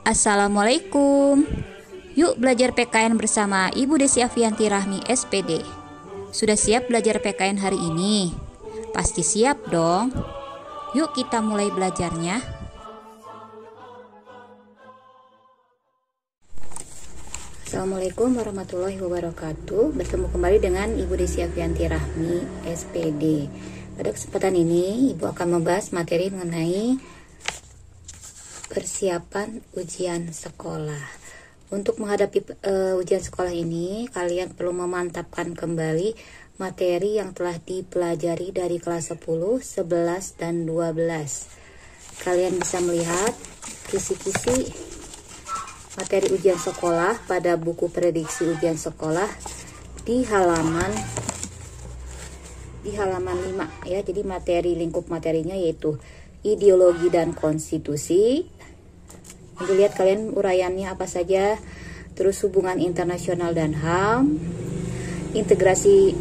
Assalamualaikum. Yuk belajar PKN bersama Ibu Desi Afianti Rahmi SPD. Sudah siap belajar PKN hari ini? Pasti siap dong. Yuk kita mulai belajarnya. Assalamualaikum warahmatullahi wabarakatuh. Bertemu kembali dengan Ibu Desi Afianti Rahmi SPD. Pada kesempatan ini Ibu akan membahas materi mengenai persiapan ujian sekolah. Untuk menghadapi ujian sekolah ini, kalian perlu memantapkan kembali materi yang telah dipelajari dari kelas 10, 11, dan 12. Kalian bisa melihat kisi-kisi materi ujian sekolah pada buku prediksi ujian sekolah di halaman 5 ya. Jadi materi lingkup materinya yaitu ideologi dan konstitusi. Nanti lihat kalian uraiannya apa saja. Terus hubungan internasional dan HAM, integrasi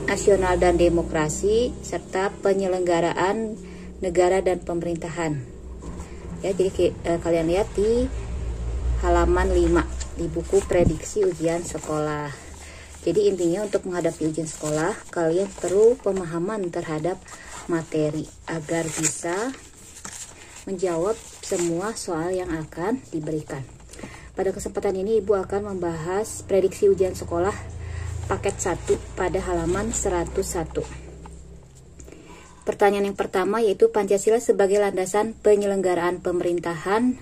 nasional dan demokrasi, serta penyelenggaraan negara dan pemerintahan. Ya, jadi kalian lihat di halaman 5 di buku prediksi ujian sekolah. Jadi intinya untuk menghadapi ujian sekolah, kalian perlu pemahaman terhadap materi agar bisa menjawab semua soal yang akan diberikan. Pada kesempatan ini Ibu akan membahas prediksi ujian sekolah paket 1 pada halaman 101. Pertanyaan yang pertama yaitu Pancasila sebagai landasan penyelenggaraan pemerintahan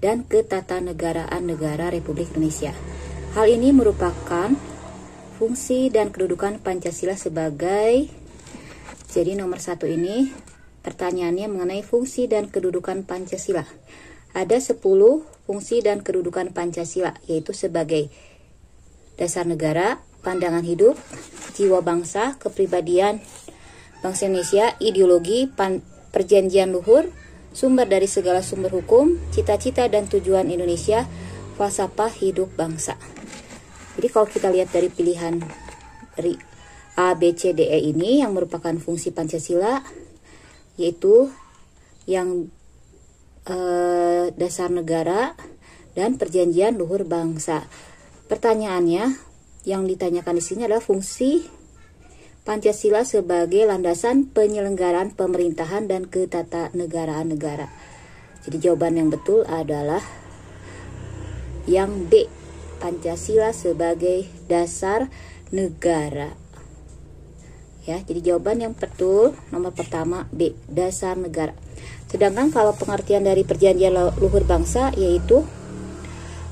dan ketatanegaraan negara Republik Indonesia. Hal ini merupakan fungsi dan kedudukan Pancasila sebagai. Jadi nomor 1 ini pertanyaannya mengenai fungsi dan kedudukan Pancasila. Ada 10 fungsi dan kedudukan Pancasila, yaitu sebagai dasar negara, pandangan hidup, jiwa bangsa, kepribadian bangsa Indonesia, ideologi, perjanjian luhur, sumber dari segala sumber hukum, cita-cita dan tujuan Indonesia, falsafah hidup bangsa. Jadi kalau kita lihat dari pilihan dari A, B, C, D, E ini yang merupakan fungsi Pancasila, yaitu yang dasar negara dan perjanjian luhur bangsa. Pertanyaannya yang ditanyakan di sini adalah fungsi Pancasila sebagai landasan penyelenggaraan pemerintahan dan ketatanegaraan negara. Jadi jawaban yang betul adalah yang B, Pancasila sebagai dasar negara. Ya, jadi jawaban yang betul nomor pertama B, dasar negara. Sedangkan kalau pengertian dari perjanjian luhur bangsa yaitu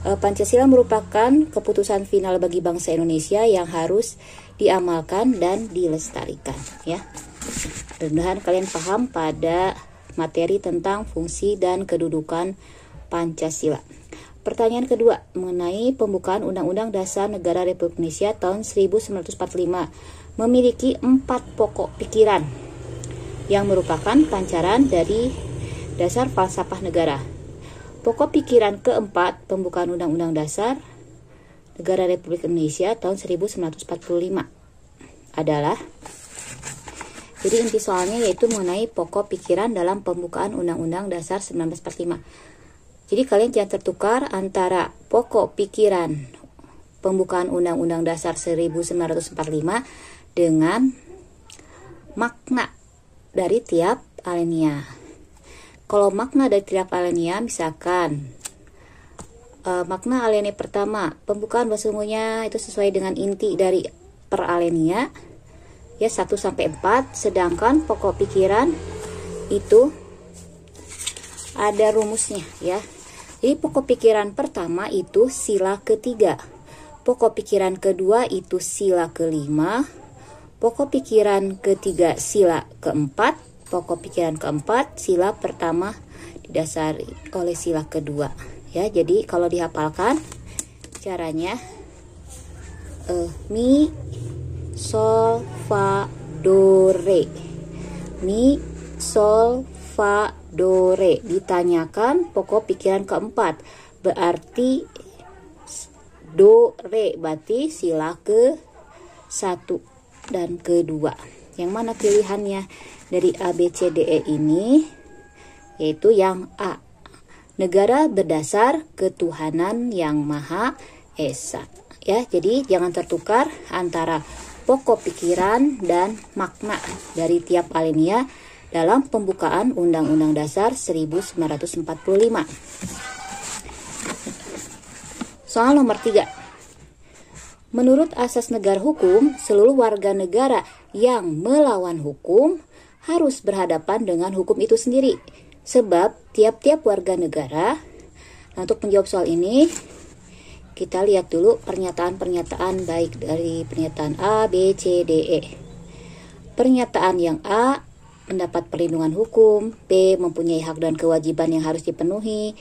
Pancasila merupakan keputusan final bagi bangsa Indonesia yang harus diamalkan dan dilestarikan ya. Mudah-mudahan kalian paham pada materi tentang fungsi dan kedudukan Pancasila. Pertanyaan kedua mengenai pembukaan Undang-Undang Dasar Negara Republik Indonesia tahun 1945 memiliki 4 pokok pikiran yang merupakan pancaran dari dasar falsafah negara. Pokok pikiran keempat pembukaan Undang-Undang Dasar Negara Republik Indonesia tahun 1945 adalah, jadi inti soalnya yaitu mengenai pokok pikiran dalam pembukaan Undang-Undang Dasar 1945. Jadi kalian jangan tertukar antara pokok pikiran pembukaan Undang-Undang Dasar 1945 dengan makna dari tiap alinea. Kalau makna dari tiap alinea, misalkan makna alinea pertama, pembukaan sesungguhnya itu sesuai dengan inti dari per alinea ya 1 sampai 4, sedangkan pokok pikiran itu ada rumusnya ya. Jadi pokok pikiran pertama itu sila ketiga, pokok pikiran kedua itu sila kelima, pokok pikiran ketiga sila keempat, pokok pikiran keempat sila pertama didasari oleh sila kedua ya. Jadi kalau dihafalkan caranya mi, sol, fa, do, re. Mi, sol, fa, do, re. Ditanyakan pokok pikiran keempat, berarti do, re, berarti sila ke 1 dan kedua. Yang mana pilihannya dari A, B, C, D, E ini? Yaitu yang A, negara berdasar ketuhanan yang Maha Esa. Ya, jadi jangan tertukar antara pokok pikiran dan makna dari tiap alinea dalam pembukaan Undang-Undang Dasar 1945. Soal nomor 3. Menurut asas negara hukum, seluruh warga negara yang melawan hukum harus berhadapan dengan hukum itu sendiri. Sebab tiap-tiap warga negara. Nah, untuk menjawab soal ini, kita lihat dulu pernyataan-pernyataan baik dari pernyataan A, B, C, D, E. Pernyataan yang A, mendapat perlindungan hukum. B, mempunyai hak dan kewajiban yang harus dipenuhi.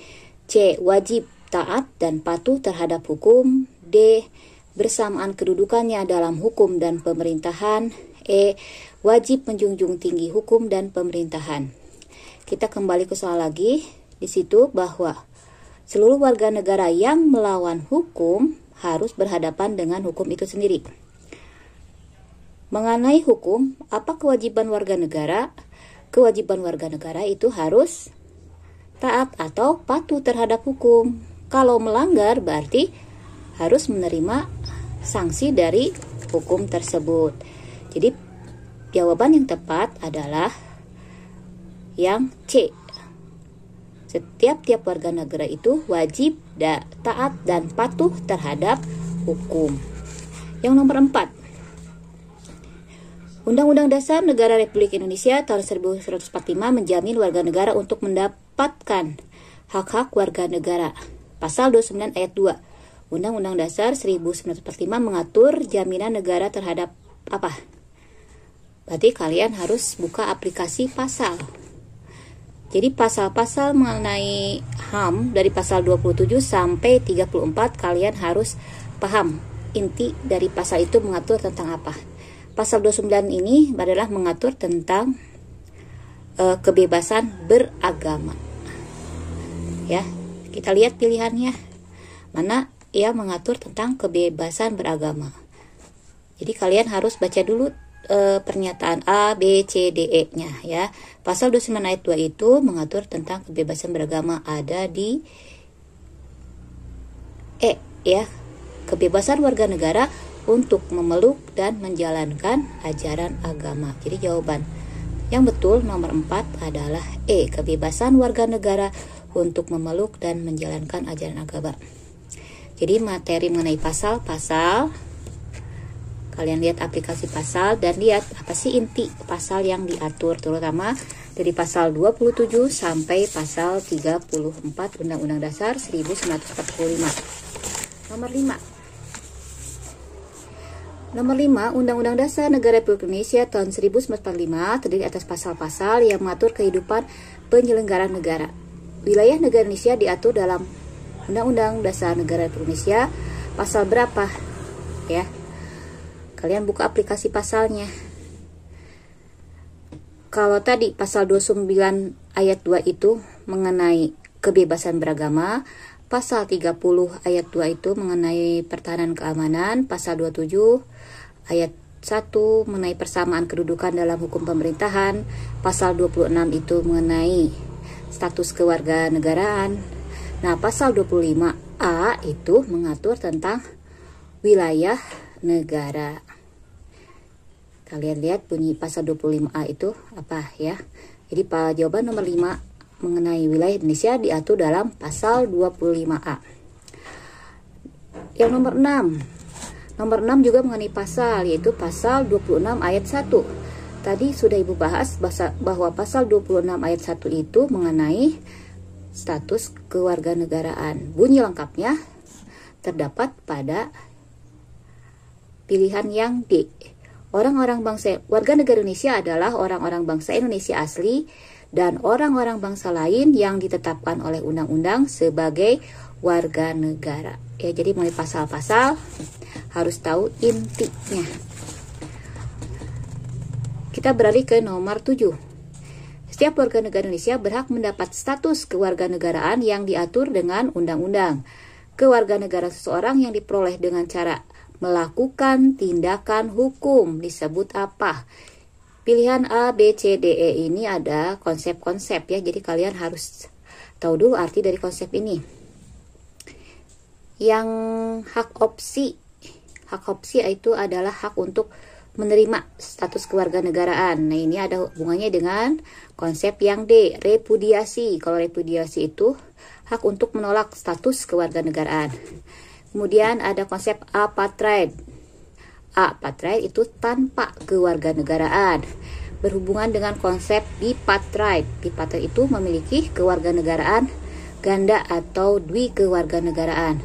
C, wajib taat dan patuh terhadap hukum. D, bersamaan kedudukannya dalam hukum dan pemerintahan. E, wajib menjunjung tinggi hukum dan pemerintahan. Kita kembali ke soal lagi. Di situ bahwa seluruh warga negara yang melawan hukum harus berhadapan dengan hukum itu sendiri. Mengenai hukum, apa kewajiban warga negara? Kewajiban warga negara itu harus taat atau patuh terhadap hukum. Kalau melanggar berarti harus menerima sanksi dari hukum tersebut. Jadi jawaban yang tepat adalah yang C. Setiap warga negara itu wajib taat dan patuh terhadap hukum. Yang nomor 4. Undang-Undang Dasar Negara Republik Indonesia tahun 1945 menjamin warga negara untuk mendapatkan hak-hak warga negara. Pasal 29 ayat 2. Undang-Undang Dasar 1945 mengatur jaminan negara terhadap apa? Berarti kalian harus buka aplikasi pasal. Jadi pasal-pasal mengenai HAM dari pasal 27 sampai 34 kalian harus paham inti dari pasal itu mengatur tentang apa. Pasal 29 ini adalah mengatur tentang kebebasan beragama. Ya, kita lihat pilihannya. Mana ia mengatur tentang kebebasan beragama. Jadi kalian harus baca dulu pernyataan A, B, C, D, E-nya ya. Pasal 29 ayat 2 itu mengatur tentang kebebasan beragama, ada di E ya. Kebebasan warga negara untuk memeluk dan menjalankan ajaran agama. Jadi jawaban yang betul nomor 4 adalah E, kebebasan warga negara untuk memeluk dan menjalankan ajaran agama. Jadi materi mengenai pasal-pasal, kalian lihat aplikasi pasal dan lihat apa sih inti pasal yang diatur, terutama dari pasal 27 sampai pasal 34 Undang-Undang Dasar 1945. Nomor 5, Undang-Undang Dasar Negara Republik Indonesia tahun 1945 terdiri atas pasal-pasal yang mengatur kehidupan penyelenggaraan negara. Wilayah negara Indonesia diatur dalam Undang-Undang Dasar Negara Republik Indonesia pasal berapa? Ya. Kalian buka aplikasi pasalnya. Kalau tadi pasal 29 ayat 2 itu mengenai kebebasan beragama, pasal 30 ayat 2 itu mengenai pertahanan keamanan, pasal 27 ayat 1 mengenai persamaan kedudukan dalam hukum pemerintahan, pasal 26 itu mengenai status kewarganegaraan. Nah, pasal 25A itu mengatur tentang wilayah negara. Kalian lihat bunyi pasal 25A itu apa ya. Jadi jawaban nomor 5 mengenai wilayah Indonesia diatur dalam pasal 25A. Yang nomor 6. Nomor 6 juga mengenai pasal, yaitu pasal 26 ayat 1. Tadi sudah Ibu bahas bahwa pasal 26 ayat 1 itu mengenai status kewarganegaraan. Bunyi lengkapnya terdapat pada pilihan yang D. Orang-orang bangsa warga negara Indonesia adalah orang-orang bangsa Indonesia asli dan orang-orang bangsa lain yang ditetapkan oleh undang-undang sebagai warga negara. Ya, jadi mulai pasal-pasal harus tahu intinya. Kita beralih ke nomor 7. Setiap warga negara Indonesia berhak mendapat status kewarganegaraan yang diatur dengan undang-undang. Kewarganegaraan seseorang yang diperoleh dengan cara melakukan tindakan hukum disebut apa? Pilihan A, B, C, D, E ini ada konsep-konsep ya. Jadi kalian harus Tahu dulu arti dari konsep ini. Yang hak opsi itu adalah hak untuk menerima status kewarganegaraan. Nah, ini ada hubungannya dengan konsep yang D, repudiasi. Kalau repudiasi itu hak untuk menolak status kewarganegaraan. Kemudian ada konsep apatride. Apatride itu tanpa kewarganegaraan. Berhubungan dengan konsep bipatride. Bipatride itu memiliki kewarganegaraan ganda atau dwi kewarganegaraan.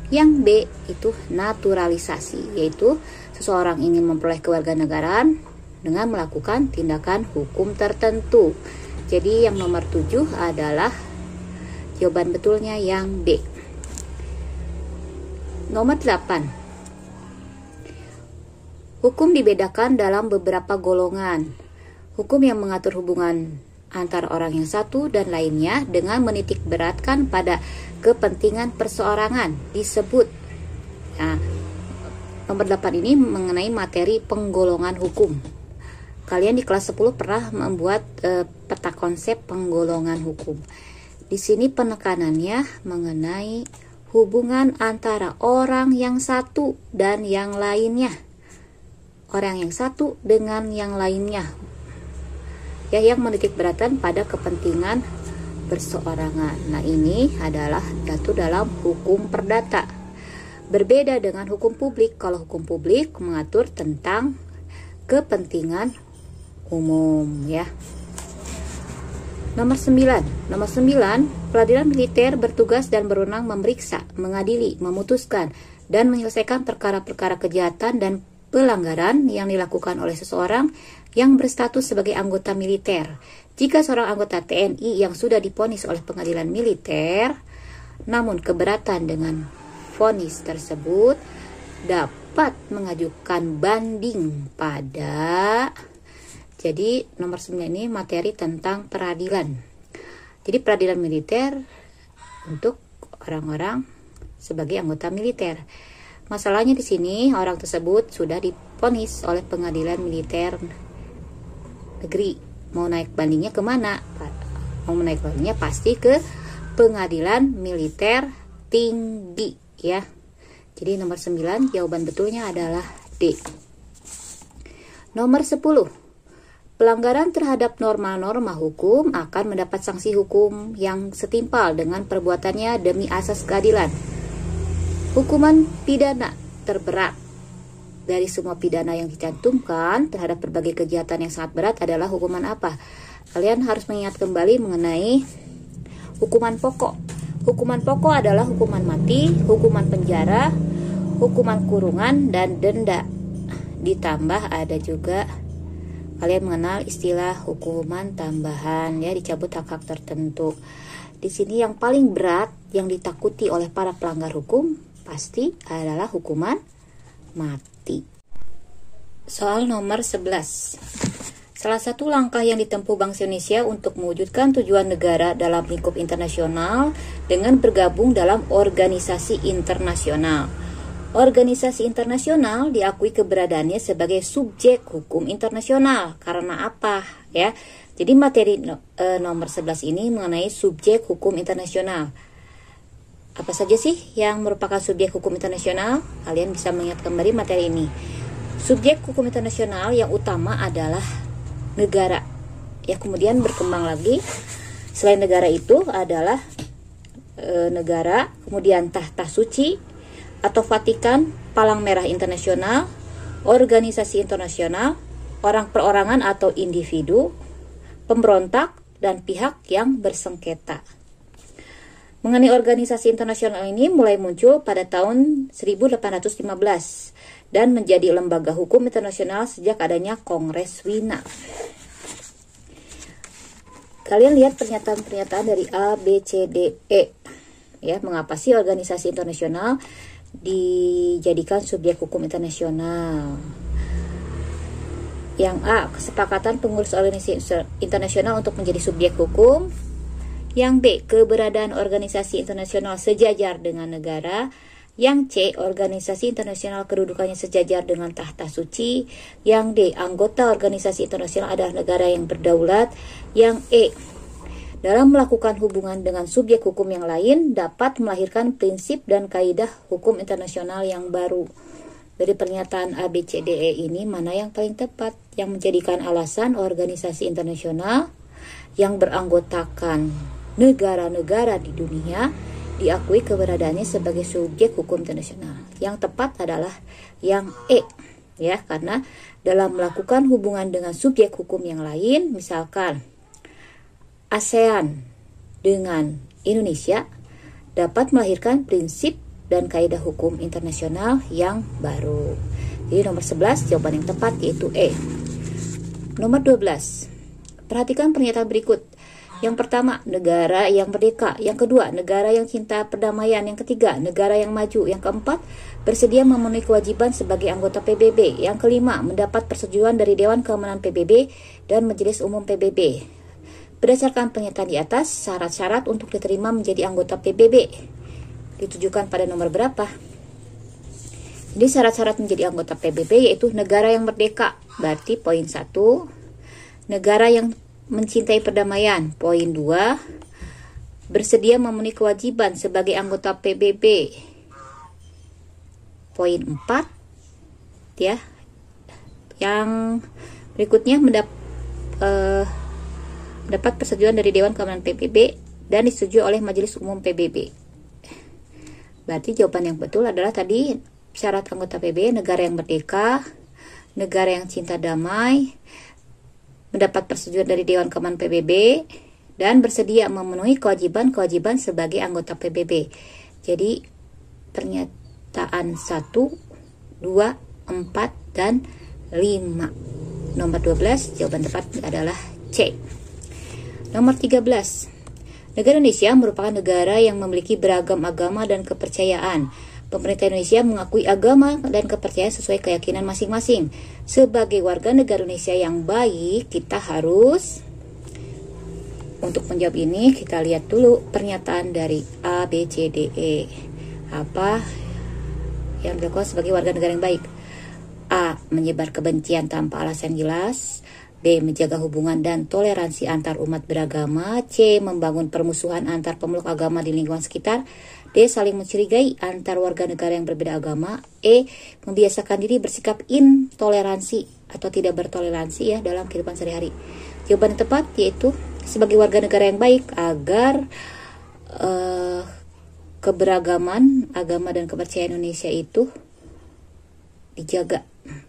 Yang B itu naturalisasi, yaitu seseorang ingin memperoleh kewarganegaraan dengan melakukan tindakan hukum tertentu. Jadi yang nomor 7 adalah jawaban betulnya yang B. Nomor 8. Hukum dibedakan dalam beberapa golongan. Hukum yang mengatur hubungan antara orang yang satu dan lainnya dengan menitik beratkan pada kepentingan perseorangan disebut. Nah, nomor 8 ini mengenai materi penggolongan hukum. Kalian di kelas 10 pernah membuat peta konsep penggolongan hukum. Di sini penekanannya mengenai hubungan antara orang yang satu dan yang lainnya. Orang yang satu dengan yang lainnya. Ya, yang menitik beratkan pada kepentingan perseorangan. Nah, ini adalah jatuh dalam hukum perdata. Berbeda dengan hukum publik. Kalau hukum publik mengatur tentang kepentingan umum, ya. Nomor 9. Nomor 9, peradilan militer bertugas dan berwenang memeriksa, mengadili, memutuskan, dan menyelesaikan perkara-perkara kejahatan dan pelanggaran yang dilakukan oleh seseorang yang berstatus sebagai anggota militer. Jika seorang anggota TNI yang sudah divonis oleh pengadilan militer, namun keberatan dengan vonis tersebut, dapat mengajukan banding pada. Jadi nomor 9 ini materi tentang peradilan. Jadi peradilan militer untuk orang-orang sebagai anggota militer. Masalahnya di sini orang tersebut sudah divonis oleh pengadilan militer negeri. Mau naik bandingnya kemana? Mau naik bandingnya pasti ke pengadilan militer tinggi, ya. Jadi nomor 9 jawaban betulnya adalah D. Nomor 10. Pelanggaran terhadap norma-norma hukum akan mendapat sanksi hukum yang setimpal dengan perbuatannya demi asas keadilan. Hukuman pidana terberat dari semua pidana yang dicantumkan terhadap berbagai kejahatan yang sangat berat adalah hukuman apa? Kalian harus mengingat kembali mengenai hukuman pokok. Hukuman pokok adalah hukuman mati, hukuman penjara, hukuman kurungan, dan denda. Ditambah ada juga kalian mengenal istilah hukuman tambahan, ya, dicabut hak-hak tertentu. Di sini yang paling berat yang ditakuti oleh para pelanggar hukum pasti adalah hukuman mati. Soal nomor 11. Salah satu langkah yang ditempuh bangsa Indonesia untuk mewujudkan tujuan negara dalam lingkup internasional dengan bergabung dalam organisasi internasional. Organisasi internasional diakui keberadaannya sebagai subjek hukum internasional. Karena apa, ya? Jadi materi nomor 11 ini mengenai subjek hukum internasional. Apa saja sih yang merupakan subjek hukum internasional? Kalian bisa mengingat kembali materi ini. Subjek hukum internasional yang utama adalah negara. Ya, kemudian berkembang lagi. Selain negara itu adalah negara, kemudian tahta suci atau Vatikan, Palang Merah Internasional, organisasi internasional, orang perorangan atau individu, pemberontak, dan pihak yang bersengketa. Mengenai organisasi internasional ini mulai muncul pada tahun 1815 dan menjadi lembaga hukum internasional sejak adanya Kongres Wina. Kalian lihat pernyataan-pernyataan dari A, B, C, D, E. Ya, mengapa sih organisasi internasional dijadikan subjek hukum internasional? Yang A, kesepakatan pengurus organisasi internasional untuk menjadi subjek hukum. Yang B, keberadaan organisasi internasional sejajar dengan negara. Yang C, organisasi internasional kedudukannya sejajar dengan tahta suci. Yang D, anggota organisasi internasional adalah negara yang berdaulat. Yang E, dalam melakukan hubungan dengan subjek hukum yang lain dapat melahirkan prinsip dan kaidah hukum internasional yang baru. Dari pernyataan ABCDE ini, mana yang paling tepat? Yang menjadikan alasan organisasi internasional yang beranggotakan negara-negara di dunia diakui keberadaannya sebagai subjek hukum internasional. Yang tepat adalah yang E, ya, karena dalam melakukan hubungan dengan subjek hukum yang lain, misalkan ASEAN dengan Indonesia dapat melahirkan prinsip dan kaidah hukum internasional yang baru. Jadi nomor 11 jawaban yang tepat yaitu E. Nomor 12. Perhatikan pernyataan berikut. Yang pertama, negara yang merdeka. Yang kedua, negara yang cinta perdamaian. Yang ketiga, negara yang maju. Yang keempat, bersedia memenuhi kewajiban sebagai anggota PBB. Yang kelima, mendapat persetujuan dari Dewan Keamanan PBB dan Majelis Umum PBB. Berdasarkan pernyataan di atas, syarat-syarat untuk diterima menjadi anggota PBB ditujukan pada nomor berapa? Jadi syarat-syarat menjadi anggota PBB yaitu negara yang merdeka, berarti poin 1. Negara yang mencintai perdamaian, poin 2. Bersedia memenuhi kewajiban sebagai anggota PBB, poin 4. Ya. Yang berikutnya mendapat persetujuan dari Dewan Keamanan PBB dan disetujui oleh Majelis Umum PBB. Berarti jawaban yang betul adalah tadi syarat anggota PBB, negara yang merdeka, negara yang cinta damai, mendapat persetujuan dari Dewan Keamanan PBB, dan bersedia memenuhi kewajiban-kewajiban sebagai anggota PBB. Jadi pernyataan 1, 2, 4, dan 5. Nomor 12 jawaban tepat adalah C. Nomor 13. Negara Indonesia merupakan negara yang memiliki beragam agama dan kepercayaan. Pemerintah Indonesia mengakui agama dan kepercayaan sesuai keyakinan masing-masing. Sebagai warga negara Indonesia yang baik, kita harus, untuk menjawab ini, kita lihat dulu pernyataan dari A, B, C, D, E. Apa yang dilakukan sebagai warga negara yang baik? A. Menyebar kebencian tanpa alasan jelas. B. Menjaga hubungan dan toleransi antar umat beragama. C. Membangun permusuhan antar pemeluk agama di lingkungan sekitar. D. Saling mencurigai antar warga negara yang berbeda agama. E. Membiasakan diri bersikap intoleransi atau tidak bertoleransi ya dalam kehidupan sehari-hari. Jawaban yang tepat yaitu sebagai warga negara yang baik agar keberagaman agama dan kepercayaan Indonesia itu dijaga.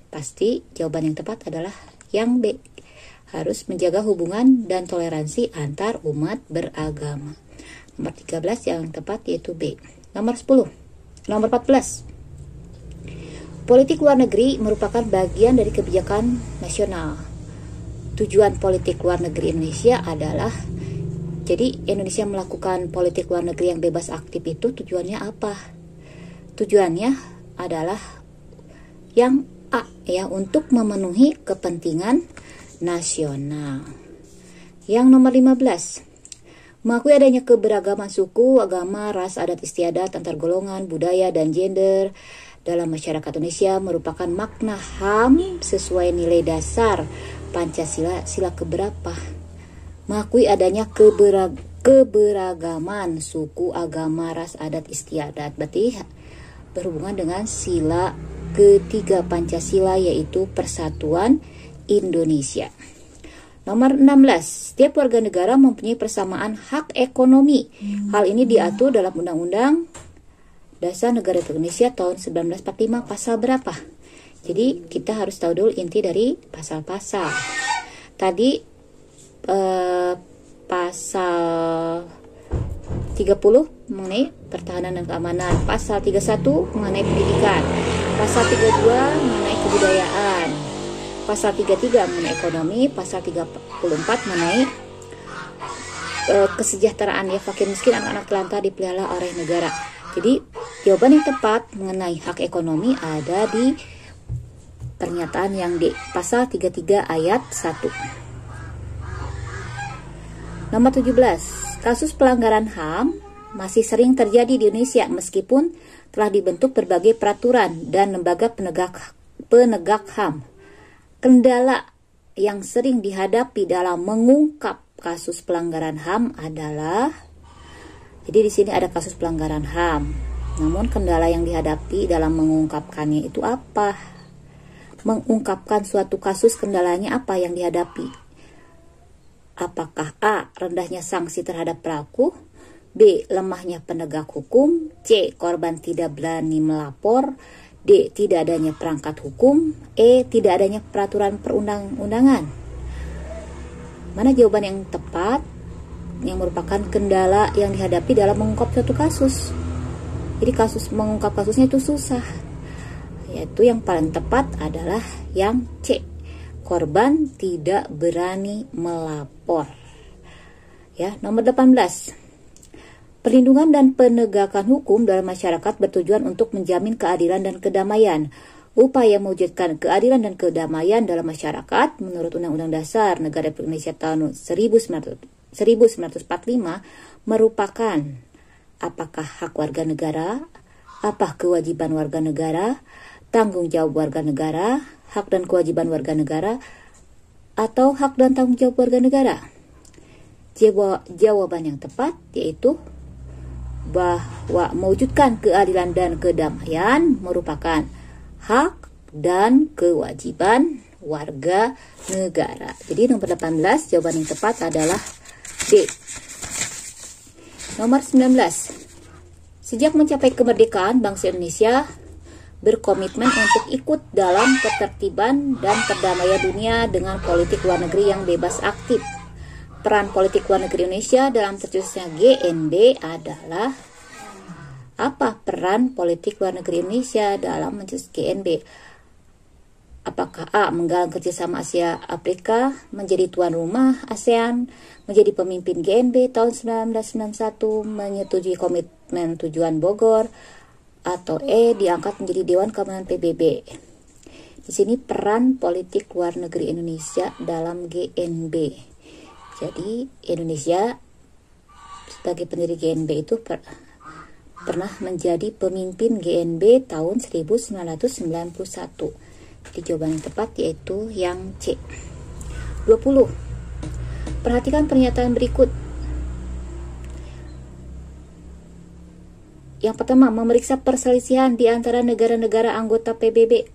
Pasti jawaban yang tepat adalah yang B. Harus menjaga hubungan dan toleransi antar umat beragama. Nomor 13 yang tepat yaitu B. Nomor 10. Nomor 14. Politik luar negeri merupakan bagian dari kebijakan nasional. Tujuan politik luar negeri Indonesia adalah, jadi Indonesia melakukan politik luar negeri yang bebas aktif itu tujuannya apa? Tujuannya adalah yang A ya, untuk memenuhi kepentingan nasional. Yang nomor 15, mengakui adanya keberagaman suku, agama, ras, adat istiadat antar golongan, budaya, dan gender dalam masyarakat Indonesia merupakan makna HAM sesuai nilai dasar Pancasila sila keberapa? Mengakui adanya keberagaman suku, agama, ras, adat istiadat, berarti berhubungan dengan sila ketiga Pancasila yaitu Persatuan Indonesia. Nomor 16. Setiap warga negara mempunyai persamaan hak ekonomi. Hal ini diatur dalam Undang-Undang Dasar Negara Indonesia tahun 1945 pasal berapa? Jadi kita harus tahu dulu inti dari pasal-pasal. Tadi pasal 30 mengenai pertahanan dan keamanan, pasal 31 mengenai pendidikan, pasal 32 mengenai kebudayaan, pasal 33 mengenai ekonomi, pasal 34 mengenai kesejahteraan ya, fakir miskin, anak-anak telantar dipelihara oleh negara. Jadi jawaban yang tepat mengenai hak ekonomi ada di pernyataan yang di pasal 33 ayat 1. Nomor 17. Kasus pelanggaran HAM masih sering terjadi di Indonesia meskipun telah dibentuk berbagai peraturan dan lembaga penegak HAM. Kendala yang sering dihadapi dalam mengungkap kasus pelanggaran HAM adalah, jadi di sini ada kasus pelanggaran HAM. Namun kendala yang dihadapi dalam mengungkapkannya itu apa? Mengungkapkan suatu kasus, kendalanya apa yang dihadapi? Apakah A. rendahnya sanksi terhadap pelaku, B. lemahnya penegak hukum, C. korban tidak berani melapor, D. tidak adanya perangkat hukum, E. tidak adanya peraturan perundang-undangan. Mana jawaban yang tepat yang merupakan kendala yang dihadapi dalam mengungkap suatu kasus? Jadi mengungkap kasusnya itu susah. Yaitu yang paling tepat adalah yang C. Korban tidak berani melapor. Ya, nomor 18. Perlindungan dan penegakan hukum dalam masyarakat bertujuan untuk menjamin keadilan dan kedamaian. Upaya mewujudkan keadilan dan kedamaian dalam masyarakat menurut Undang-Undang Dasar Negara Republik Indonesia tahun 1945 merupakan apakah hak warga negara, apa kewajiban warga negara, tanggung jawab warga negara, hak dan kewajiban warga negara, atau hak dan tanggung jawab warga negara? Jawaban yang tepat yaitu bahwa mewujudkan keadilan dan kedamaian merupakan hak dan kewajiban warga negara. Jadi nomor 18 jawaban yang tepat adalah D. Nomor 19. Sejak mencapai kemerdekaan, bangsa Indonesia berkomitmen untuk ikut dalam ketertiban dan perdamaian dunia dengan politik luar negeri yang bebas aktif. Peran politik luar negeri Indonesia dalam tercetusnya GNB adalah apa peran politik luar negeri Indonesia dalam mencetus GNB? Apakah A. menggalang kerjasama Asia Afrika, menjadi tuan rumah ASEAN, menjadi pemimpin GNB tahun 1991, menyetujui komitmen tujuan Bogor, atau E. diangkat menjadi Dewan Keamanan PBB. Di sini peran politik luar negeri Indonesia dalam GNB. Jadi Indonesia sebagai pendiri GNB itu pernah menjadi pemimpin GNB tahun 1991. Jadi jawaban yang tepat yaitu yang C. 20. Perhatikan pernyataan berikut. Yang pertama, memeriksa perselisihan di antara negara-negara anggota PBB.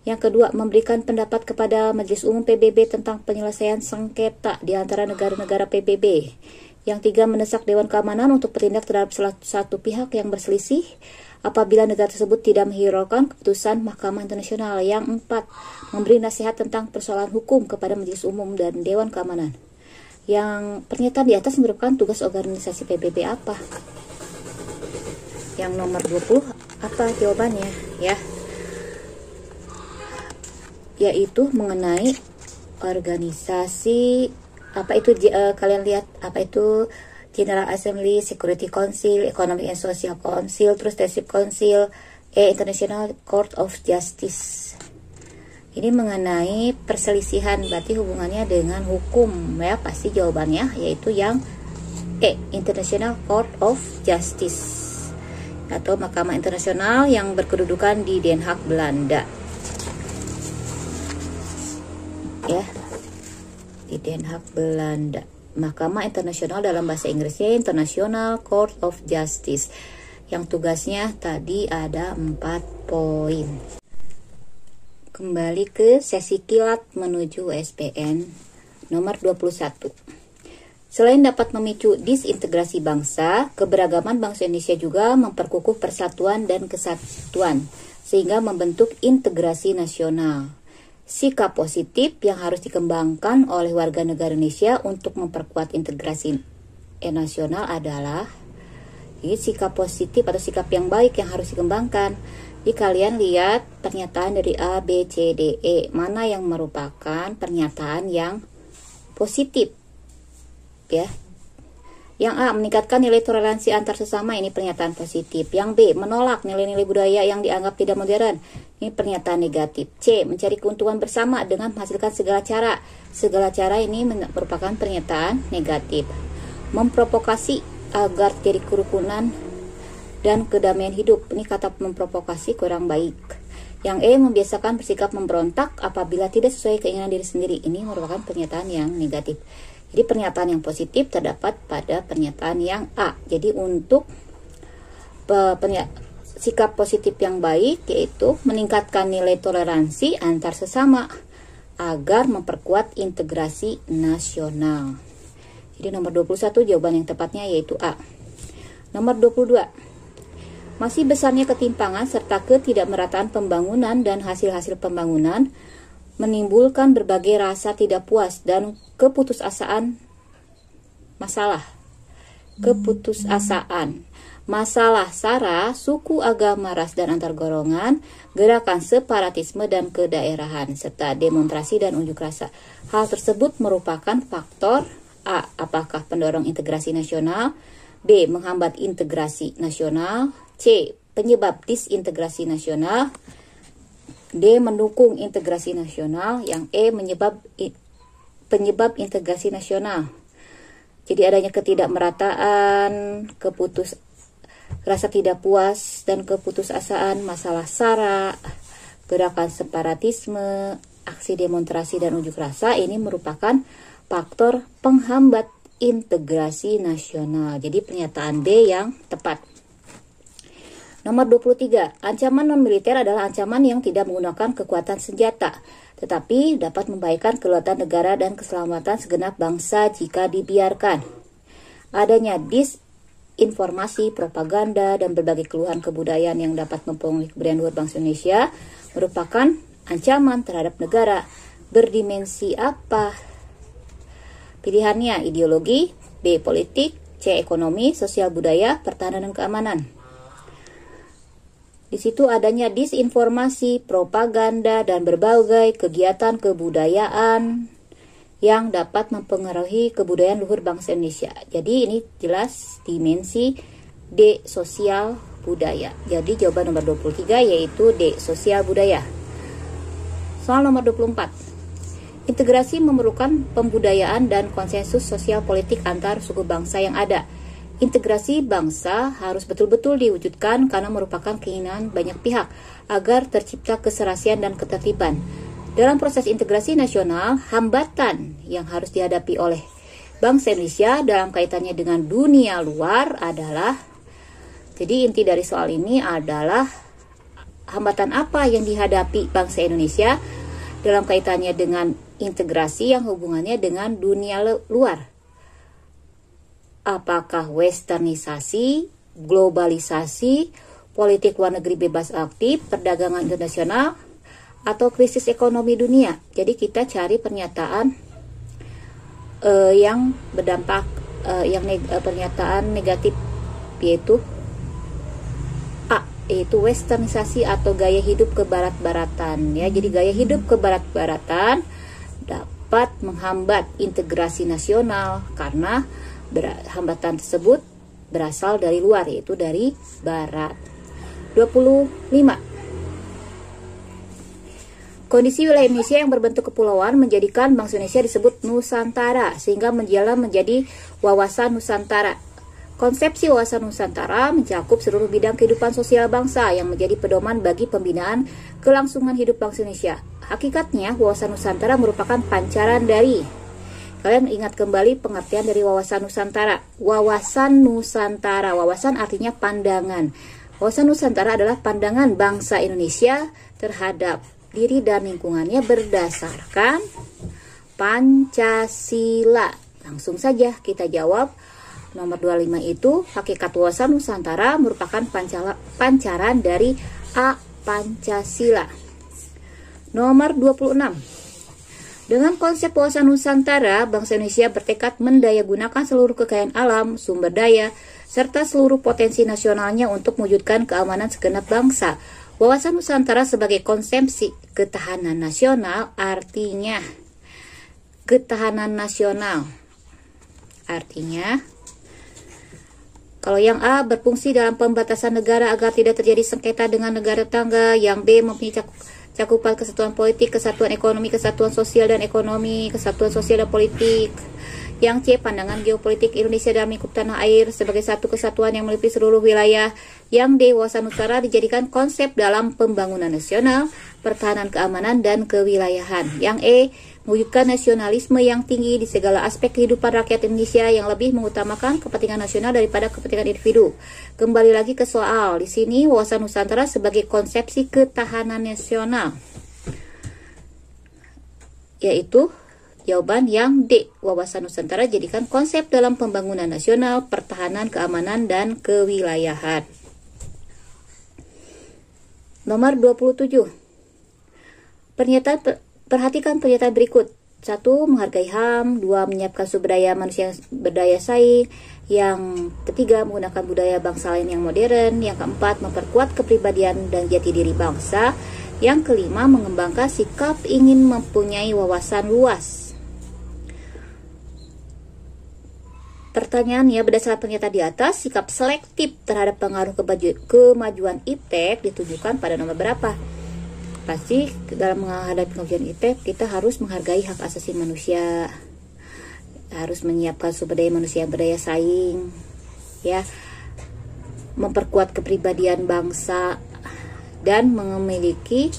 Yang kedua, memberikan pendapat kepada Majelis Umum PBB tentang penyelesaian sengketa di antara negara-negara PBB. Yang tiga, mendesak Dewan Keamanan untuk bertindak terhadap salah satu pihak yang berselisih apabila negara tersebut tidak menghiraukan keputusan Mahkamah Internasional. Yang empat, memberi nasihat tentang persoalan hukum kepada Majelis Umum dan Dewan Keamanan. Yang pernyataan di atas merupakan tugas organisasi PBB apa? Yang nomor 20 apa jawabannya ya? Yaitu mengenai organisasi apa itu kalian lihat apa itu General Assembly, Security Council, Economic and Social Council, terus Leadership Council, International Court of Justice. Ini mengenai perselisihan, berarti hubungannya dengan hukum ya, pasti jawabannya yaitu yang E, International Court of Justice atau Mahkamah Internasional yang berkedudukan di Den Haag, Belanda. Ya, di Den Haag, Belanda. Mahkamah Internasional dalam bahasa Inggrisnya International Court of Justice, yang tugasnya tadi ada 4 poin. Kembali ke sesi kilat menuju SPN nomor 21. Selain dapat memicu disintegrasi bangsa, keberagaman bangsa Indonesia juga memperkukuh persatuan dan kesatuan sehingga membentuk integrasi nasional. Sikap positif yang harus dikembangkan oleh warga negara Indonesia untuk memperkuat integrasi nasional adalah sikap positif atau sikap yang baik yang harus dikembangkan. Jadi kalian lihat pernyataan dari A, B, C, D, E. Mana yang merupakan pernyataan yang positif? Ya. Yang A, meningkatkan nilai toleransi antar sesama, ini pernyataan positif. Yang B, menolak nilai-nilai budaya yang dianggap tidak modern, ini pernyataan negatif. C, mencari keuntungan bersama dengan menghasilkan segala cara. Segala cara ini merupakan pernyataan negatif. Memprovokasi agar jadi kerukunan dan kedamaian hidup, ini kata memprovokasi kurang baik. Yang E, membiasakan bersikap memberontak apabila tidak sesuai keinginan diri sendiri, ini merupakan pernyataan yang negatif. Jadi pernyataan yang positif terdapat pada pernyataan yang A. Jadi untuk sikap positif yang baik yaitu meningkatkan nilai toleransi antar sesama agar memperkuat integrasi nasional. Jadi nomor 21 jawaban yang tepatnya yaitu A. Nomor 22. Masih besarnya ketimpangan serta ketidakmerataan pembangunan dan hasil-hasil pembangunan menimbulkan berbagai rasa tidak puas dan keputusasaan masalah sara, suku, agama, ras, dan antar golongan, gerakan separatisme dan kedaerahan, serta demonstrasi dan unjuk rasa. Hal tersebut merupakan faktor A. Apakah pendorong integrasi nasional? B. Menghambat integrasi nasional. C. Penyebab disintegrasi nasional. D. Mendukung integrasi nasional. Yang E. Penyebab integrasi nasional. Jadi adanya ketidakmerataan, rasa tidak puas dan keputusasaan, masalah sara, gerakan separatisme, aksi demonstrasi dan unjuk rasa ini merupakan faktor penghambat integrasi nasional. Jadi pernyataan B yang tepat. Nomor 23, ancaman non-militer adalah ancaman yang tidak menggunakan kekuatan senjata, tetapi dapat membahayakan kedaulatan negara dan keselamatan segenap bangsa jika dibiarkan. Adanya disinformasi, propaganda, dan berbagai keluhan kebudayaan yang dapat mempengaruhi kebudayaan luar bangsa Indonesia merupakan ancaman terhadap negara. Berdimensi apa? Pilihannya ideologi, B. politik, C. ekonomi, sosial budaya, pertahanan dan keamanan. Di situ adanya disinformasi, propaganda, dan berbagai kegiatan kebudayaan yang dapat mempengaruhi kebudayaan luhur bangsa Indonesia. Jadi ini jelas dimensi D. sosial budaya. Jadi jawaban nomor 23 yaitu D. sosial budaya. Soal nomor 24. Integrasi memerlukan pembudayaan dan konsensus sosial politik antar suku bangsa yang ada. Integrasi bangsa harus betul-betul diwujudkan karena merupakan keinginan banyak pihak agar tercipta keserasian dan ketertiban. Dalam proses integrasi nasional, hambatan yang harus dihadapi oleh bangsa Indonesia dalam kaitannya dengan dunia luar adalah, jadi inti dari soal ini adalah hambatan apa yang dihadapi bangsa Indonesia dalam kaitannya dengan integrasi yang hubungannya dengan dunia luar. Apakah westernisasi, globalisasi, politik luar negeri bebas aktif, perdagangan internasional, atau krisis ekonomi dunia? Jadi kita cari pernyataan yang berdampak, pernyataan negatif, yaitu A, yaitu westernisasi atau gaya hidup kebarat-baratan. Ya, jadi gaya hidup kebarat-baratan dapat menghambat integrasi nasional karena hambatan tersebut berasal dari luar, yaitu dari barat. 25. Kondisi wilayah Indonesia yang berbentuk kepulauan menjadikan bangsa Indonesia disebut Nusantara, sehingga menjalan menjadi wawasan Nusantara. Konsepsi wawasan Nusantara mencakup seluruh bidang kehidupan sosial bangsa yang menjadi pedoman bagi pembinaan kelangsungan hidup bangsa Indonesia. Hakikatnya, wawasan Nusantara merupakan pancaran dari, kalian ingat kembali pengertian dari wawasan Nusantara. Wawasan Nusantara, wawasan artinya pandangan. Wawasan Nusantara adalah pandangan bangsa Indonesia terhadap diri dan lingkungannya berdasarkan Pancasila. Langsung saja kita jawab. Nomor 25 itu, hakikat wawasan Nusantara merupakan pancaran dari A. Pancasila. Nomor 26. Dengan konsep wawasan Nusantara, bangsa Indonesia bertekad mendayagunakan seluruh kekayaan alam, sumber daya, serta seluruh potensi nasionalnya untuk mewujudkan keamanan segenap bangsa. Wawasan Nusantara sebagai konsepsi ketahanan nasional artinya kalau yang A berfungsi dalam pembatasan negara agar tidak terjadi sengketa dengan negara tetangga, yang B mempunyai cakupan kesatuan politik, kesatuan ekonomi, kesatuan sosial dan ekonomi, kesatuan sosial dan politik. Yang C, pandangan geopolitik Indonesia dalam lingkup tanah air sebagai satu kesatuan yang meliputi seluruh wilayah. Yang D, wawasan Nusantara dijadikan konsep dalam pembangunan nasional, pertahanan keamanan dan kewilayahan. Yang E, mewujudkan nasionalisme yang tinggi di segala aspek kehidupan rakyat Indonesia yang lebih mengutamakan kepentingan nasional daripada kepentingan individu. Kembali lagi ke soal, di sini wawasan Nusantara sebagai konsepsi ketahanan nasional, yaitu jawaban yang D. Wawasan Nusantara jadikan konsep dalam pembangunan nasional, pertahanan, keamanan, dan kewilayahan. Nomor 27. Perhatikan pernyataan berikut. 1. Menghargai HAM. 2. Menyiapkan sumber daya manusia yang berdaya saing. Yang ketiga, menggunakan budaya bangsa lain yang modern. Yang keempat, memperkuat kepribadian dan jati diri bangsa. Yang kelima, mengembangkan sikap ingin mempunyai wawasan luas. Pertanyaannya, berdasarkan pernyataan di atas, sikap selektif terhadap pengaruh kemajuan iptek ditunjukkan pada nomor berapa? Pasti dalam menghadapi kemajuan iptek, kita harus menghargai hak asasi manusia, harus menyiapkan sumber daya manusia yang berdaya saing, ya, memperkuat kepribadian bangsa, dan memiliki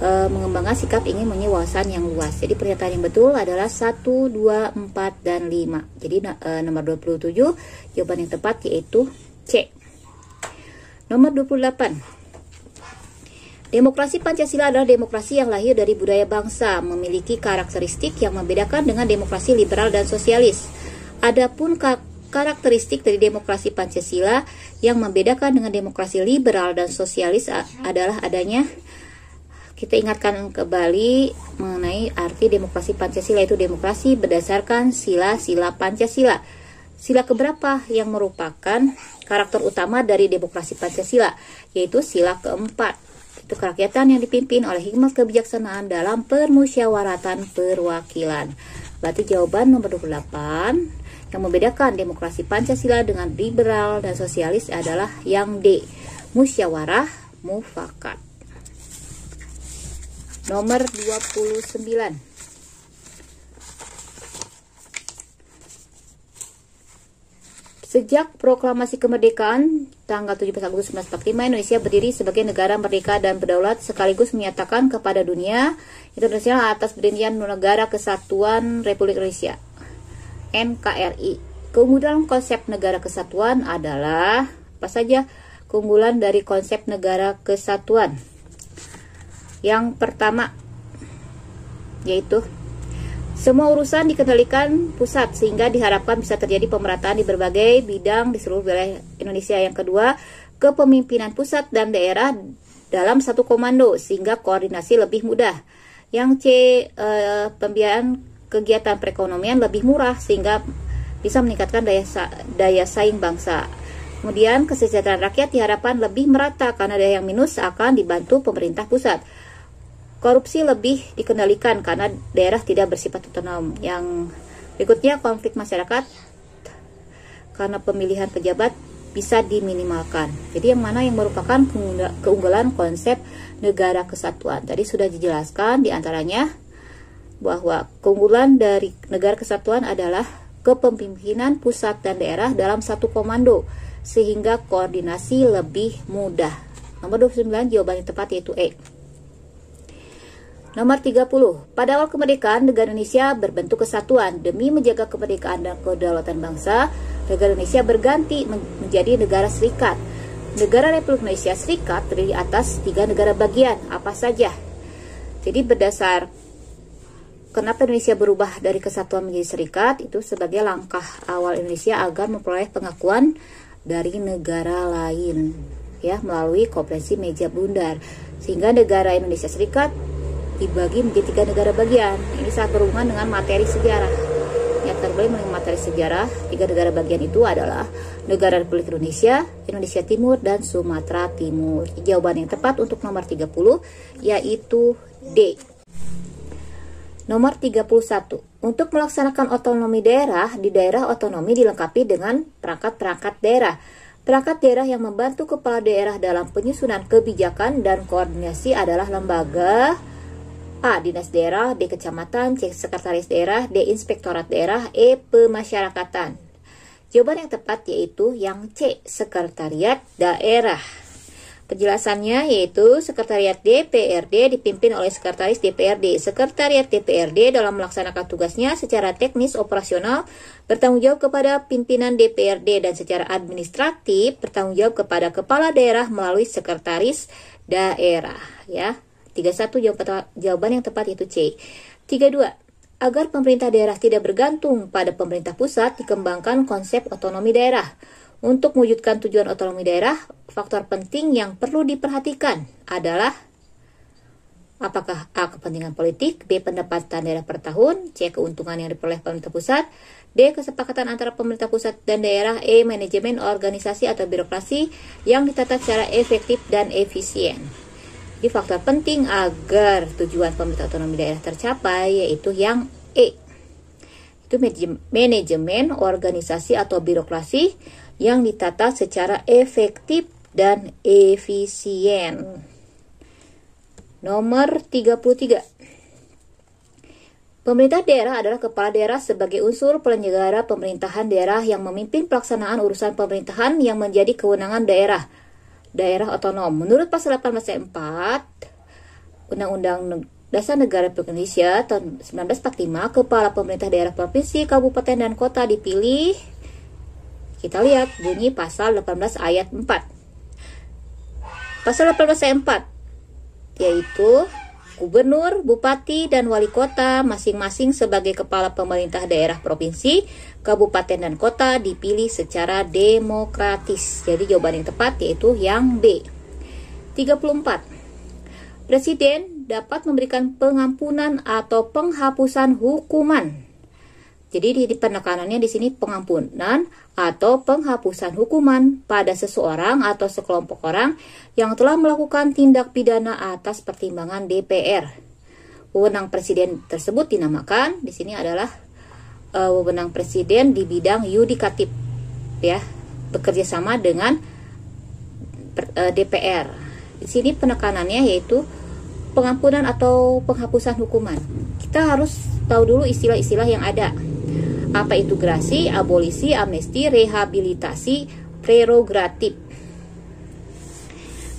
mengembangkan sikap ingin mempunyai wawasan yang luas. Jadi pernyataan yang betul adalah 1, 2, 4, dan 5. Jadi nomor 27 jawaban yang tepat yaitu C. Nomor 28. Demokrasi Pancasila adalah demokrasi yang lahir dari budaya bangsa, memiliki karakteristik yang membedakan dengan demokrasi liberal dan sosialis. Adapun karakteristik dari demokrasi Pancasila yang membedakan dengan demokrasi liberal dan sosialis adalah adanya, kita ingatkan kembali mengenai arti demokrasi Pancasila, yaitu demokrasi berdasarkan sila-sila Pancasila. Sila keberapa yang merupakan karakter utama dari demokrasi Pancasila, yaitu sila keempat. Itu kerakyatan yang dipimpin oleh hikmat kebijaksanaan dalam permusyawaratan perwakilan. Berarti jawaban nomor 28 yang membedakan demokrasi Pancasila dengan liberal dan sosialis adalah yang D, musyawarah mufakat. Nomor 29. Sejak proklamasi kemerdekaan tanggal 17 Agustus 1945, Indonesia berdiri sebagai negara merdeka dan berdaulat, sekaligus menyatakan kepada dunia internasional atas berdirinya Negara Kesatuan Republik Indonesia (NKRI). Keunggulan konsep negara kesatuan adalah apa saja? Keunggulan dari konsep negara kesatuan. Yang pertama yaitu semua urusan dikendalikan pusat sehingga diharapkan bisa terjadi pemerataan di berbagai bidang di seluruh wilayah Indonesia. Yang kedua, kepemimpinan pusat dan daerah dalam satu komando sehingga koordinasi lebih mudah. Yang C, pembiayaan kegiatan perekonomian lebih murah sehingga bisa meningkatkan daya saing bangsa. Kemudian kesejahteraan rakyat diharapkan lebih merata karena daya yang minus akan dibantu pemerintah pusat. Korupsi lebih dikendalikan karena daerah tidak bersifat otonom. Yang berikutnya, konflik masyarakat karena pemilihan pejabat bisa diminimalkan. Jadi yang mana yang merupakan keunggulan konsep negara kesatuan? Tadi sudah dijelaskan diantaranya bahwa keunggulan dari negara kesatuan adalah kepemimpinan pusat dan daerah dalam satu komando sehingga koordinasi lebih mudah. Nomor 29 jawaban yang tepat yaitu E. Nomor 30. Pada awal kemerdekaan, negara Indonesia berbentuk kesatuan. Demi menjaga kemerdekaan dan kedaulatan bangsa, negara Indonesia berganti menjadi negara serikat. Negara Republik Indonesia Serikat terdiri atas 3 negara bagian. Apa saja? Jadi berdasar kenapa Indonesia berubah dari kesatuan menjadi serikat, itu sebagai langkah awal Indonesia agar memperoleh pengakuan dari negara lain, ya, melalui konferensi meja bundar, sehingga negara Indonesia Serikat dibagi menjadi 3 negara bagian. Ini sangat berhubungan dengan materi sejarah. Yang terbalik dengan materi sejarah, 3 negara bagian itu adalah negara Republik Indonesia, Indonesia Timur, dan Sumatera Timur. Jawaban yang tepat untuk nomor 30 yaitu D. Nomor 31. Untuk melaksanakan otonomi daerah, di daerah otonomi dilengkapi dengan perangkat-perangkat daerah. Perangkat daerah yang membantu kepala daerah dalam penyusunan kebijakan dan koordinasi adalah lembaga A. Dinas daerah, D. Kecamatan, C. Sekretaris daerah, D. Inspektorat daerah, E. Pemasyarakatan. Jawaban yang tepat yaitu yang C. Sekretariat daerah. Penjelasannya yaitu Sekretariat DPRD dipimpin oleh Sekretaris DPRD. Sekretariat DPRD dalam melaksanakan tugasnya secara teknis operasional bertanggung jawab kepada pimpinan DPRD dan secara administratif bertanggung jawab kepada kepala daerah melalui sekretaris daerah. Ya, 31 jawaban yang tepat yaitu C. 32. Agar pemerintah daerah tidak bergantung pada pemerintah pusat, dikembangkan konsep otonomi daerah. Untuk mewujudkan tujuan otonomi daerah, faktor penting yang perlu diperhatikan adalah apakah A. kepentingan politik, B. pendapatan daerah per tahun, C. keuntungan yang diperoleh pemerintah pusat, D. kesepakatan antara pemerintah pusat dan daerah, E. manajemen organisasi atau birokrasi yang ditata secara efektif dan efisien. Di faktor penting agar tujuan pemerintah otonomi daerah tercapai yaitu yang E. Itu manajemen organisasi atau birokrasi yang ditata secara efektif dan efisien. Nomor 33. Pemerintah daerah adalah kepala daerah sebagai unsur penyelenggara pemerintahan daerah yang memimpin pelaksanaan urusan pemerintahan yang menjadi kewenangan daerah otonom. Menurut pasal 18 4 Undang-Undang Dasar Negara Republik Indonesia tahun 1945, kepala pemerintah daerah provinsi, kabupaten, dan kota dipilih. Kita lihat bunyi pasal 18 ayat 4. Pasal 18 ayat 4 yaitu gubernur, bupati, dan wali kota masing-masing sebagai kepala pemerintah daerah provinsi, kabupaten, dan kota dipilih secara demokratis. Jadi jawaban yang tepat yaitu yang B. 34. Presiden dapat memberikan pengampunan atau penghapusan hukuman. Jadi di penekanannya di sini pengampunan atau penghapusan hukuman pada seseorang atau sekelompok orang yang telah melakukan tindak pidana atas pertimbangan DPR. Wewenang presiden tersebut dinamakan di sini adalah wewenang presiden di bidang yudikatif, ya, bekerja sama dengan DPR. Di sini penekanannya yaitu pengampunan atau penghapusan hukuman. Kita harus tahu dulu istilah-istilah yang ada. Apa itu grasi, abolisi, amnesti, rehabilitasi, prerogatif.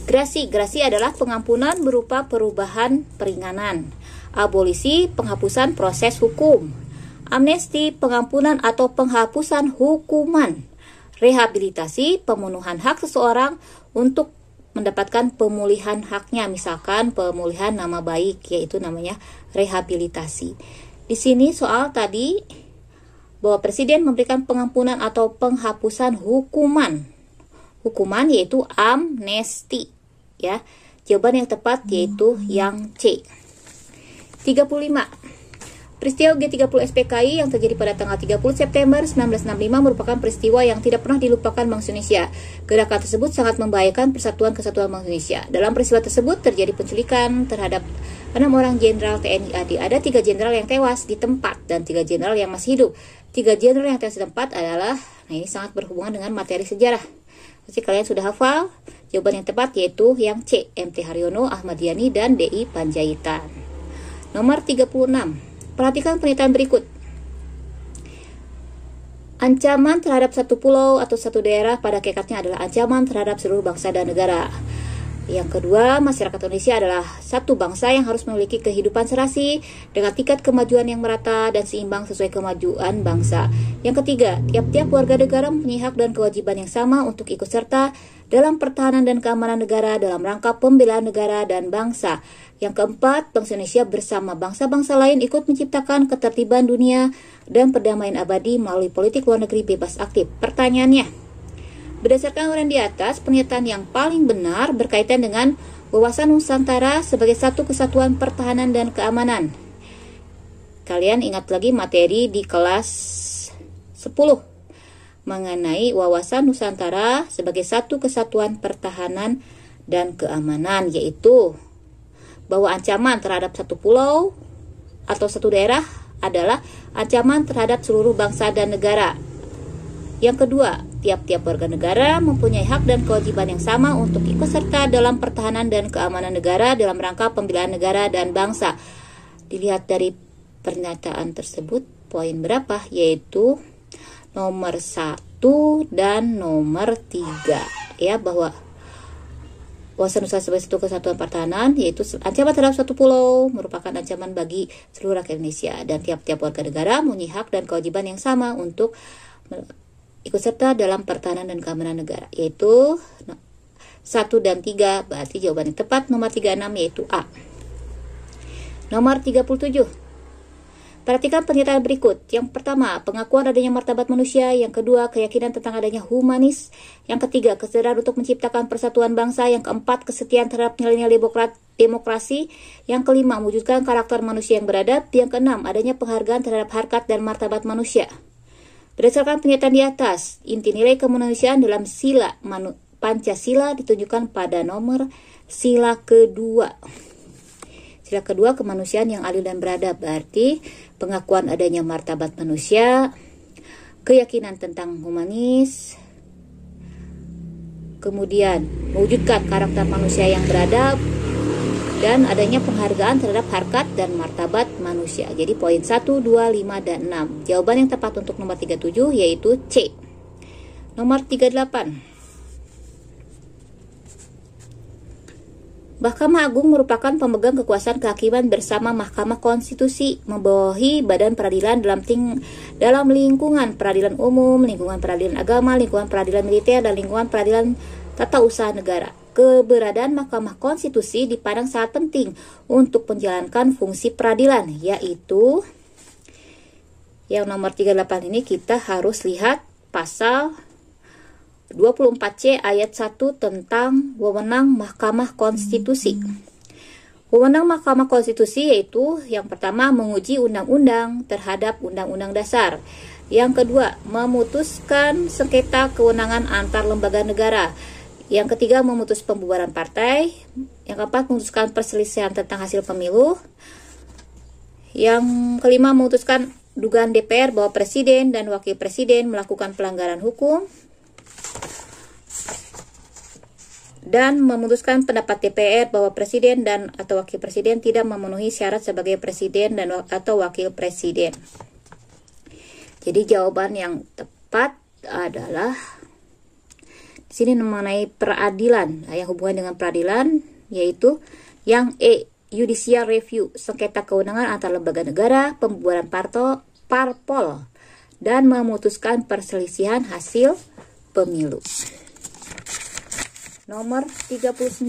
Grasi adalah pengampunan berupa perubahan peringanan. Abolisi, penghapusan proses hukum. Amnesti, pengampunan atau penghapusan hukuman. Rehabilitasi, pemenuhan hak seseorang untuk mendapatkan pemulihan haknya, misalkan pemulihan nama baik, yaitu namanya rehabilitasi. Di sini soal tadi bahwa presiden memberikan pengampunan atau penghapusan hukuman. Hukuman yaitu amnesti, ya. Jawaban yang tepat yaitu yang C. 35. Peristiwa G30 SPKI yang terjadi pada tanggal 30 September 1965 merupakan peristiwa yang tidak pernah dilupakan bangsa Indonesia. Gerakan tersebut sangat membahayakan persatuan kesatuan bangsa Indonesia. Dalam peristiwa tersebut terjadi penculikan terhadap 6 orang jenderal TNI AD. Ada 3 jenderal yang tewas di tempat dan 3 jenderal yang masih hidup. 3 jenderal yang tewas di tempat adalah, nah ini sangat berhubungan dengan materi sejarah. Pasti kalian sudah hafal. Jawaban yang tepat yaitu yang C, MT Haryono, Ahmad Yani, dan DI Panjaitan. Nomor 36. Perhatikan pernyataan berikut. Ancaman terhadap satu pulau atau satu daerah pada hakikatnya adalah ancaman terhadap seluruh bangsa dan negara. Yang kedua, masyarakat Indonesia adalah satu bangsa yang harus memiliki kehidupan serasi dengan tingkat kemajuan yang merata dan seimbang sesuai kemajuan bangsa. Yang ketiga, tiap-tiap warga negara mempunyai hak dan kewajiban yang sama untuk ikut serta dalam pertahanan dan keamanan negara dalam rangka pembelaan negara dan bangsa. Yang keempat, bangsa Indonesia bersama bangsa-bangsa lain ikut menciptakan ketertiban dunia dan perdamaian abadi melalui politik luar negeri bebas aktif. Pertanyaannya, berdasarkan uraian di atas, pernyataan yang paling benar berkaitan dengan wawasan Nusantara sebagai satu kesatuan pertahanan dan keamanan. Kalian ingat lagi materi di kelas 10 mengenai wawasan Nusantara sebagai satu kesatuan pertahanan dan keamanan, yaitu bahwa ancaman terhadap satu pulau atau satu daerah adalah ancaman terhadap seluruh bangsa dan negara. Yang kedua, tiap-tiap warga negara mempunyai hak dan kewajiban yang sama untuk ikut serta dalam pertahanan dan keamanan negara dalam rangka pembelaan negara dan bangsa. Dilihat dari pernyataan tersebut, poin berapa? Yaitu nomor 1 dan nomor 3, ya, bahwa kawasan Nusantara sebagai satu kesatuan pertahanan, yaitu ancaman terhadap suatu pulau merupakan ancaman bagi seluruh rakyat Indonesia, dan tiap-tiap warga negara mempunyai hak dan kewajiban yang sama untuk ikut serta dalam pertahanan dan keamanan negara, yaitu 1 dan 3. Berarti jawaban yang tepat nomor 36, yaitu A. Nomor 37. Perhatikan pernyataan berikut. Yang pertama, pengakuan adanya martabat manusia. Yang kedua, keyakinan tentang adanya humanis. Yang ketiga, kesadaran untuk menciptakan persatuan bangsa. Yang keempat, kesetiaan terhadap nilai-nilai demokrasi. Yang kelima, mewujudkan karakter manusia yang beradab. Yang keenam, adanya penghargaan terhadap harkat dan martabat manusia. Berdasarkan pernyataan di atas, inti nilai kemanusiaan dalam sila Pancasila ditunjukkan pada nomor sila kedua. Sila kedua, kemanusiaan yang adil dan beradab, berarti pengakuan adanya martabat manusia, keyakinan tentang humanis, kemudian mewujudkan karakter manusia yang beradab, dan adanya penghargaan terhadap harkat dan martabat manusia. Jadi poin 1, 2, 5, dan 6. Jawaban yang tepat untuk nomor 37 yaitu C. Nomor 38. Mahkamah Agung merupakan pemegang kekuasaan kehakiman bersama Mahkamah Konstitusi, membawahi badan peradilan dalam lingkungan peradilan umum, lingkungan peradilan agama, lingkungan peradilan militer, dan lingkungan peradilan tata usaha negara. Keberadaan Mahkamah Konstitusi dipandang sangat penting untuk menjalankan fungsi peradilan, yaitu yang nomor 38 ini kita harus lihat pasal 24C ayat 1 tentang wewenang Mahkamah Konstitusi. Wewenang Mahkamah Konstitusi yaitu yang pertama, menguji undang-undang terhadap undang-undang dasar. Yang kedua, memutuskan sengketa kewenangan antar lembaga negara. Yang ketiga, memutus pembubaran partai. Yang keempat, memutuskan perselisihan tentang hasil pemilu. Yang kelima, memutuskan dugaan DPR bahwa presiden dan wakil presiden melakukan pelanggaran hukum. Dan memutuskan pendapat DPR bahwa presiden dan atau wakil presiden tidak memenuhi syarat sebagai presiden dan atau wakil presiden. Jadi jawaban yang tepat adalah di sini mengenai peradilan, yang hubungan dengan peradilan, yaitu yang E, judicial review, sengketa kewenangan antar lembaga negara, pembubaran parpol, dan memutuskan perselisihan hasil pemilu. Nomor 39.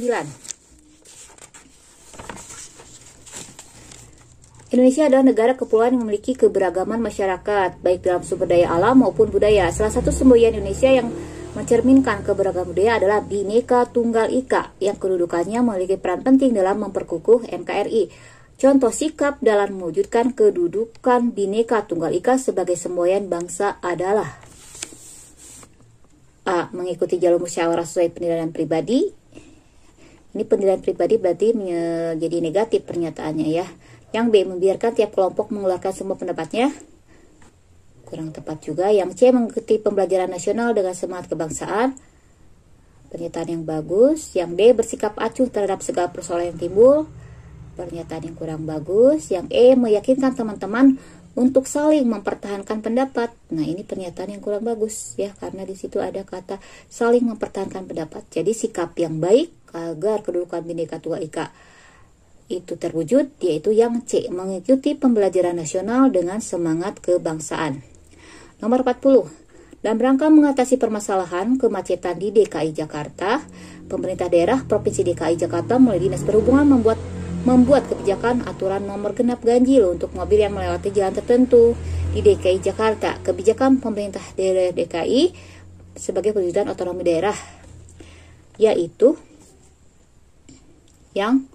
Indonesia adalah negara kepulauan yang memiliki keberagaman masyarakat, baik dalam sumber daya alam maupun budaya. Salah satu semboyan Indonesia yang mencerminkan keberagaman budaya adalah Bhinneka Tunggal Ika, yang kedudukannya memiliki peran penting dalam memperkukuh NKRI. Contoh sikap dalam mewujudkan kedudukan Bhinneka Tunggal Ika sebagai semboyan bangsa adalah A. Mengikuti jalur musyawarah sesuai penilaian pribadi. Ini penilaian pribadi berarti menjadi negatif pernyataannya ya. Yang B. Membiarkan tiap kelompok mengeluarkan semua pendapatnya. Kurang tepat juga. Yang C. Mengikuti pembelajaran nasional dengan semangat kebangsaan. Pernyataan yang bagus. Yang D. Bersikap acuh terhadap segala persoalan yang timbul. Pernyataan yang kurang bagus. Yang E. Meyakinkan teman-teman untuk saling mempertahankan pendapat. Nah, ini pernyataan yang kurang bagus ya, karena di situ ada kata saling mempertahankan pendapat. Jadi sikap yang baik agar kedudukan Bhinneka Tunggal Ika itu terwujud, yaitu yang C, mengikuti pembelajaran nasional dengan semangat kebangsaan. Nomor 40. Dalam rangka mengatasi permasalahan kemacetan di DKI Jakarta, pemerintah daerah Provinsi DKI Jakarta melalui Dinas Perhubungan membuat kebijakan aturan nomor genap ganjil untuk mobil yang melewati jalan tertentu di DKI Jakarta. Kebijakan pemerintah daerah DKI sebagai perwujudan otonomi daerah, yaitu yang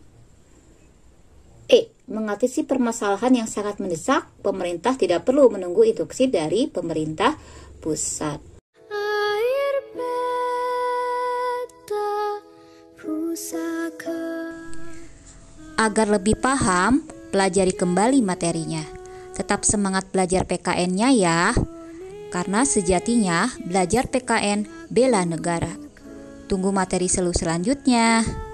E, mengatasi permasalahan yang sangat mendesak. Pemerintah tidak perlu menunggu instruksi dari pemerintah pusat. Air peta pusaka. Agar lebih paham, pelajari kembali materinya. Tetap semangat belajar PKN-nya ya. Karena sejatinya belajar PKN bela negara. Tunggu materi selanjutnya.